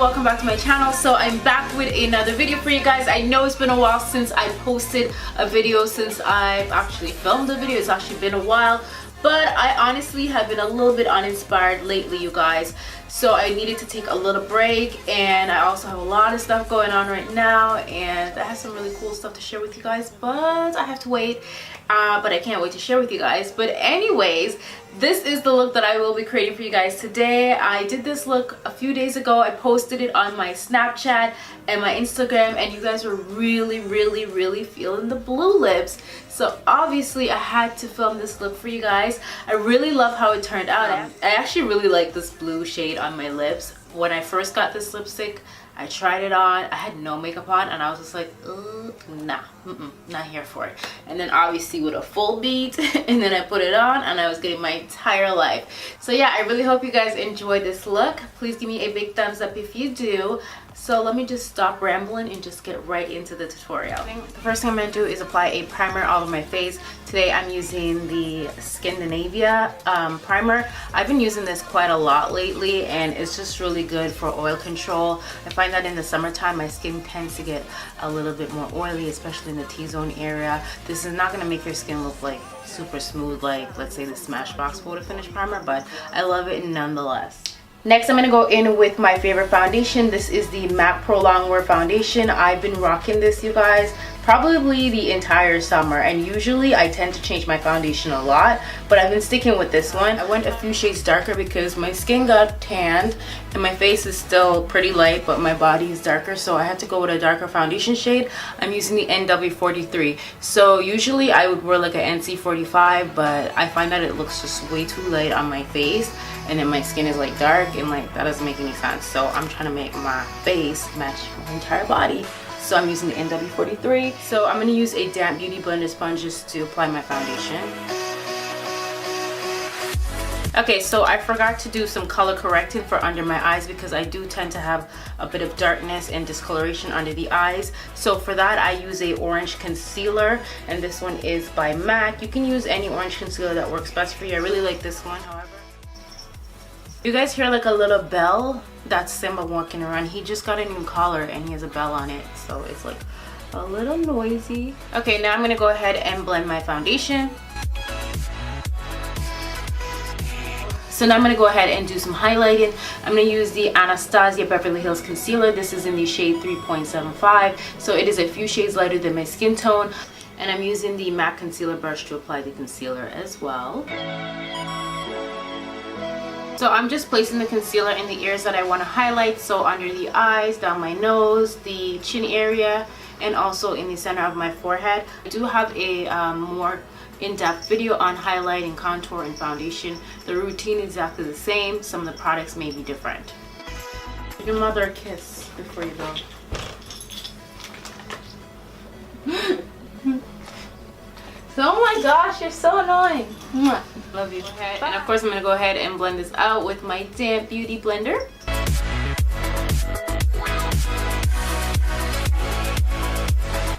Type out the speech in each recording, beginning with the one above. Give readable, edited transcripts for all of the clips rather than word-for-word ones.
welcome back to my channel. So I'm back with another video for you guys. I know it's been a while since I posted a video, since I've actually filmed a video. It's actually been a while, but I honestly have been a little bit uninspired lately, you guys. So I needed to take a little break, and I also have a lot of stuff going on right now, and I have some really cool stuff to share with you guys, but I have to wait. But I can't wait to share with you guys. But anyways, this is the look that I will be creating for you guys today. I did this look a few days ago. I posted it on my Snapchat and my Instagram, and you guys were really feeling the blue lips. So obviously I had to film this look for you guys. I really love how it turned out. I actually really like this blue shade on my lips. When I first got this lipstick, I tried it on. I had no makeup on, and I was just like, nah, not here for it. And then obviously with a full beat, and then I put it on, and I was getting my entire life. So yeah, I really hope you guys enjoyed this look. Please give me a big thumbs up if you do. So let me just stop rambling and just get right into the tutorial. The first thing I'm going to do is apply a primer all over my face. Today I'm using the Scandinavia primer. I've been using this quite a lot lately, and it's just really good for oil control. I find that in the summertime my skin tends to get a little bit more oily, especially in the T-zone area. This is not going to make your skin look like super smooth like, let's say, the Smashbox Photo Finish primer, but I love it nonetheless. Next, I'm going to go in with my favorite foundation. This is the MAC Pro Longwear foundation. I've been rocking this, you guys, probably the entire summer, and usually I tend to change my foundation a lot, but I've been sticking with this one. I went a few shades darker because my skin got tanned and my face is still pretty light, but my body is darker, so I had to go with a darker foundation shade. I'm using the NW43. So usually I would wear like an NC45, but I find that it looks just way too light on my face, and then my skin is like dark, and like that doesn't make any sense. So I'm trying to make my face match my entire body, so I'm using the NW43. So I'm going to use a damp beauty blender sponge just to apply my foundation. Okay, so I forgot to do some color correcting for under my eyes because I do tend to have a bit of darkness and discoloration under the eyes. So for that I use a orange concealer, and this one is by MAC. You can use any orange concealer that works best for you. I really like this one, however. You guys hear like a little bell? That's Simba walking around. He just got a new collar and he has a bell on it, so it's like a little noisy. Okay, now I'm gonna go ahead and blend my foundation. So now I'm gonna go ahead and do some highlighting. I'm gonna use the Anastasia Beverly Hills concealer. This is in the shade 3.75, so it is a few shades lighter than my skin tone. And I'm using the MAC concealer brush to apply the concealer as well. So I'm just placing the concealer in the areas that I want to highlight, so under the eyes, down my nose, the chin area, and also in the center of my forehead. I do have a more in-depth video on highlighting, contour, and foundation. The routine is exactly the same. Some of the products may be different. Give your mother a kiss before you go. Oh my gosh, you're so annoying. Love you. And of course I'm going to go ahead and blend this out with my damp beauty blender.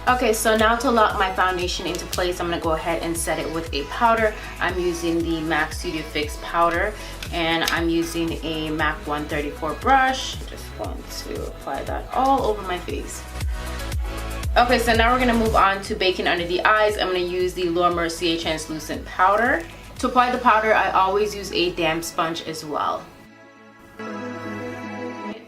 Okay, so now to lock my foundation into place, I'm going to go ahead and set it with a powder. I'm using the MAC Studio Fix powder, and I'm using a MAC 134 brush. I'm just going to apply that all over my face. Okay, so now we're going to move on to baking under the eyes. I'm going to use the Laura Mercier translucent powder. To apply the powder, I always use a damp sponge as well.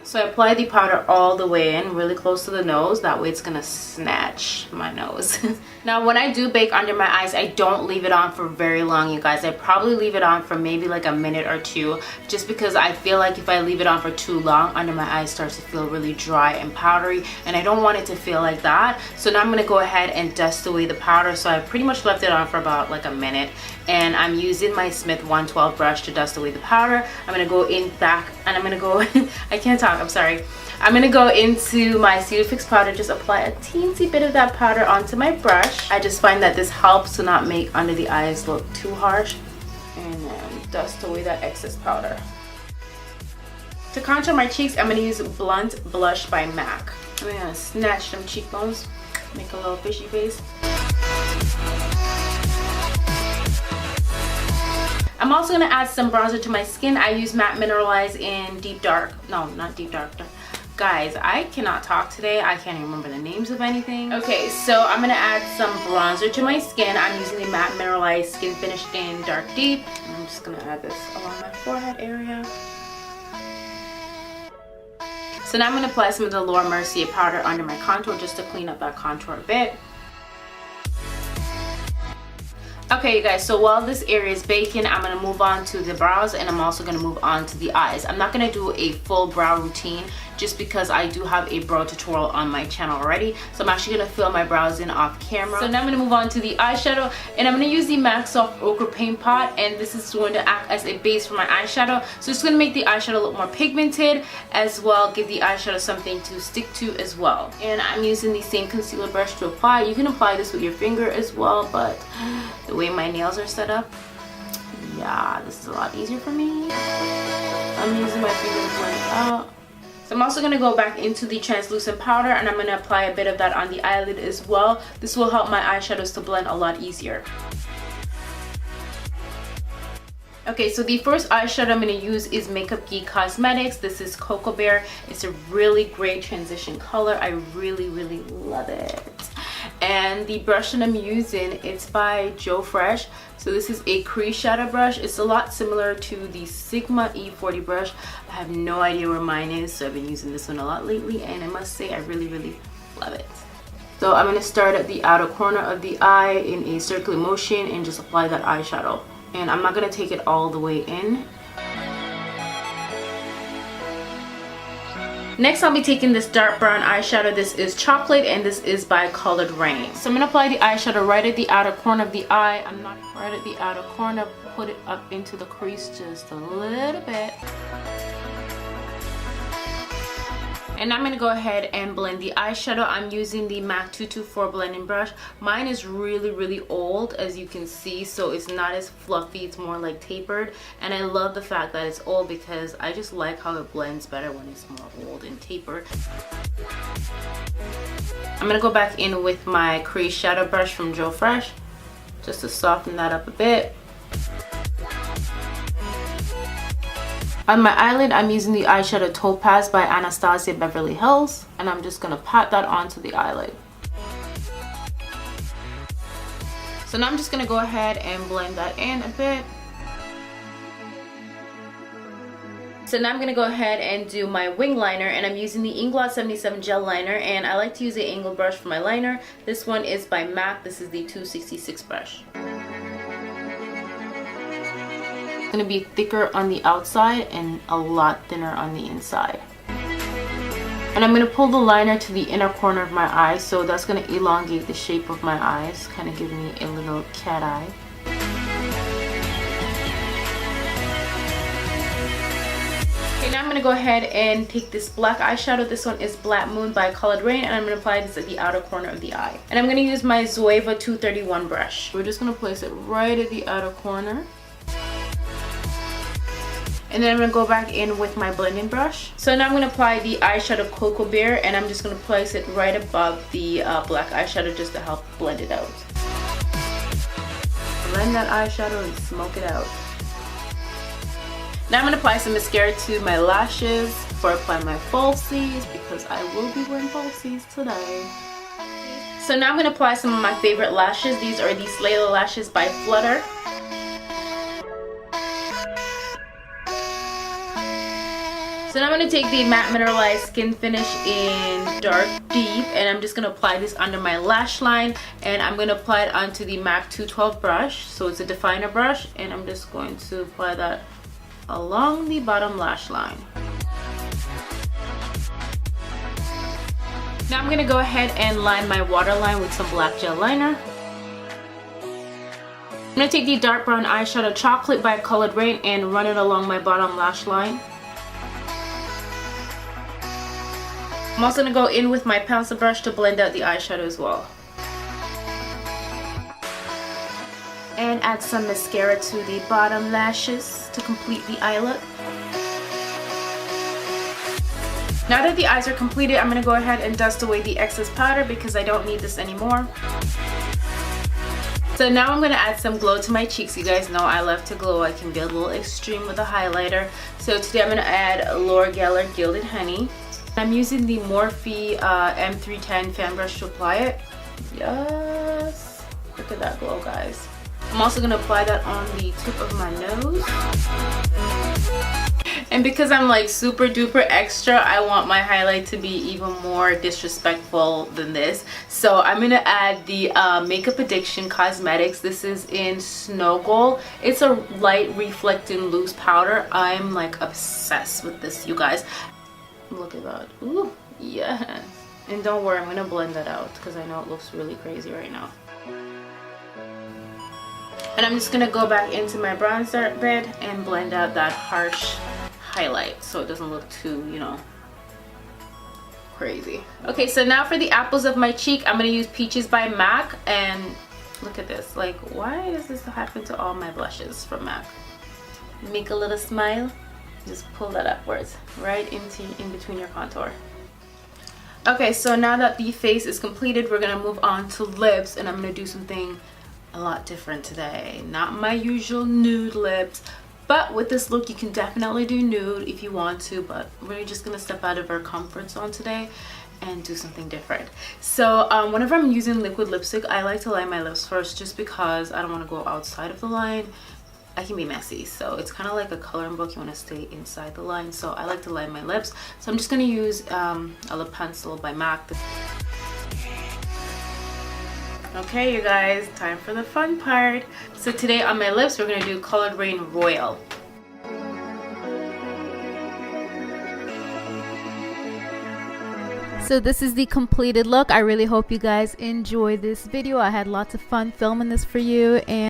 So I apply the powder all the way in, really close to the nose. That way it's gonna snatch my nose. Now when I do bake under my eyes, I don't leave it on for very long, you guys. I probably leave it on for maybe like a minute or two, just because I feel like if I leave it on for too long, under my eyes starts to feel really dry and powdery, and I don't want it to feel like that. So now I'm gonna go ahead and dust away the powder. So I pretty much left it on for about like a minute, and I'm using my Smith 112 brush to dust away the powder. I'm gonna go in back, and I'm gonna go I can't talk, I'm sorry. I'm gonna go into my Studio Fix powder, just apply a teensy bit of that powder onto my brush. I just find that this helps to not make under the eyes look too harsh, and then dust away that excess powder. To contour my cheeks, I'm gonna use Blunt Blush by MAC. I'm gonna snatch them cheekbones, make a little fishy face. I'm also going to add some bronzer to my skin. I use Matte Mineralize in Deep Dark. No, not Deep Dark. Guys, I cannot talk today. I can't even remember the names of anything. Okay, so I'm gonna add some bronzer to my skin. I'm using the matte mineralized skin finish in dark deep. And I'm just gonna add this along my forehead area. So now I'm gonna apply some of the Laura Mercier powder under my contour just to clean up that contour a bit. Okay, you guys, so while this area is baking, I'm gonna move on to the brows, and I'm also gonna move on to the eyes. I'm not gonna do a full brow routine just because I do have a brow tutorial on my channel already. So I'm actually gonna fill my brows in off camera. So now I'm gonna move on to the eyeshadow, and I'm gonna use the MAC Soft Ochre Paint Pot, and this is going to act as a base for my eyeshadow. So it's gonna make the eyeshadow look more pigmented, as well give the eyeshadow something to stick to as well. And I'm using the same concealer brush to apply. You can apply this with your finger as well, but the way my nails are set up, yeah, this is a lot easier for me. I'm using my finger to blend it out. So I'm also going to go back into the translucent powder, and I'm going to apply a bit of that on the eyelid as well. This will help my eyeshadows to blend a lot easier. Okay, so the first eyeshadow I'm going to use is Makeup Geek Cosmetics. This is Cocoa Bear. It's a really great transition color. I really love it. And the brush that I'm using, it's by Joe Fresh. So this is a crease shadow brush. It's a lot similar to the Sigma E40 brush. I have no idea where mine is, so I've been using this one a lot lately, and I must say I really love it. So I'm going to start at the outer corner of the eye in a circular motion and just apply that eyeshadow. And I'm not going to take it all the way in. Next, I'll be taking this dark brown eyeshadow. This is Chocolate, and this is by Colored Rain. So I'm going to apply the eyeshadow right at the outer corner of the eye. I'm not right at the outer corner. Put it up into the crease just a little bit. And I'm going to go ahead and blend the eyeshadow. I'm using the MAC 224 blending brush. Mine is really old, as you can see, so it's not as fluffy. It's more like tapered, and I love the fact that it's old because I just like how it blends better when it's more old and tapered. I'm going to go back in with my crease shadow brush from Joe Fresh just to soften that up a bit. On my eyelid, I'm using the eyeshadow Topaz by Anastasia Beverly Hills, and I'm just going to pat that onto the eyelid. So now I'm just going to go ahead and blend that in a bit. So now I'm going to go ahead and do my wing liner, and I'm using the Inglot 77 gel liner, and I like to use an angled brush for my liner. This one is by MAC. This is the 266 brush. Going to be thicker on the outside and a lot thinner on the inside. And I'm going to pull the liner to the inner corner of my eye, so that's going to elongate the shape of my eyes, kind of give me a little cat eye. Okay, now I'm going to go ahead and take this black eyeshadow. This one is Black Moon by Colored Rain, and I'm going to apply this at the outer corner of the eye. And I'm going to use my Zoeva 231 brush. We're just going to place it right at the outer corner. And then I'm going to go back in with my blending brush. So now I'm going to apply the eyeshadow Cocoa Bear, and I'm just going to place it right above the black eyeshadow just to help blend it out. Blend that eyeshadow and smoke it out. Now I'm going to apply some mascara to my lashes before I apply my falsies, because I will be wearing falsies today. So now I'm going to apply some of my favorite lashes. These are the Slay lashes by Flutter. So now I'm going to take the matte mineralized skin finish in dark deep, and I'm just going to apply this under my lash line, and I'm going to apply it onto the MAC 212 brush. So it's a definer brush, and I'm just going to apply that along the bottom lash line. Now I'm going to go ahead and line my waterline with some black gel liner. I'm going to take the dark brown eyeshadow Chocolate by Colored Rain and run it along my bottom lash line. I'm also going to go in with my pencil brush to blend out the eyeshadow as well. And add some mascara to the bottom lashes to complete the eye look. Now that the eyes are completed, I'm going to go ahead and dust away the excess powder because I don't need this anymore. So now I'm going to add some glow to my cheeks. You guys know I love to glow. I can be a little extreme with a highlighter. So today I'm going to add Laura Geller Gilded Honey. I'm using the Morphe M310 fan brush to apply it. Yes, look at that glow, guys. I'm also gonna apply that on the tip of my nose. And because I'm like super duper extra, I want my highlight to be even more disrespectful than this. So I'm gonna add the Makeup Addiction Cosmetics. This is in Snow Gold. It's a light reflecting loose powder. I'm like obsessed with this, you guys. Look at that. Ooh, yeah. And don't worry, I'm gonna blend that out because I know it looks really crazy right now. And I'm just gonna go back into my bronzer bed and blend out that harsh highlight so it doesn't look too, you know, crazy. Okay, so now for the apples of my cheek, I'm gonna use Peaches by MAC. And look at this, like, why does this happen to all my blushes from MAC? Make a little smile, just pull that upwards right in between your contour. Okay, so now that the face is completed, we're gonna move on to lips, and I'm gonna do something a lot different today. Not my usual nude lips, but with this look you can definitely do nude if you want to, but we're just gonna step out of our comfort zone today and do something different. So whenever I'm using liquid lipstick, I like to line my lips first, just because I don't want to go outside of the line. I can be messy, so it's kind of like a coloring book. You want to stay inside the line, so I like to line my lips. So I'm just going to use a lip pencil by MAC. Okay, you guys, time for the fun part. So today on my lips, we're going to do Colored Rain Royal. So this is the completed look. I really hope you guys enjoy this video. I had lots of fun filming this for you, and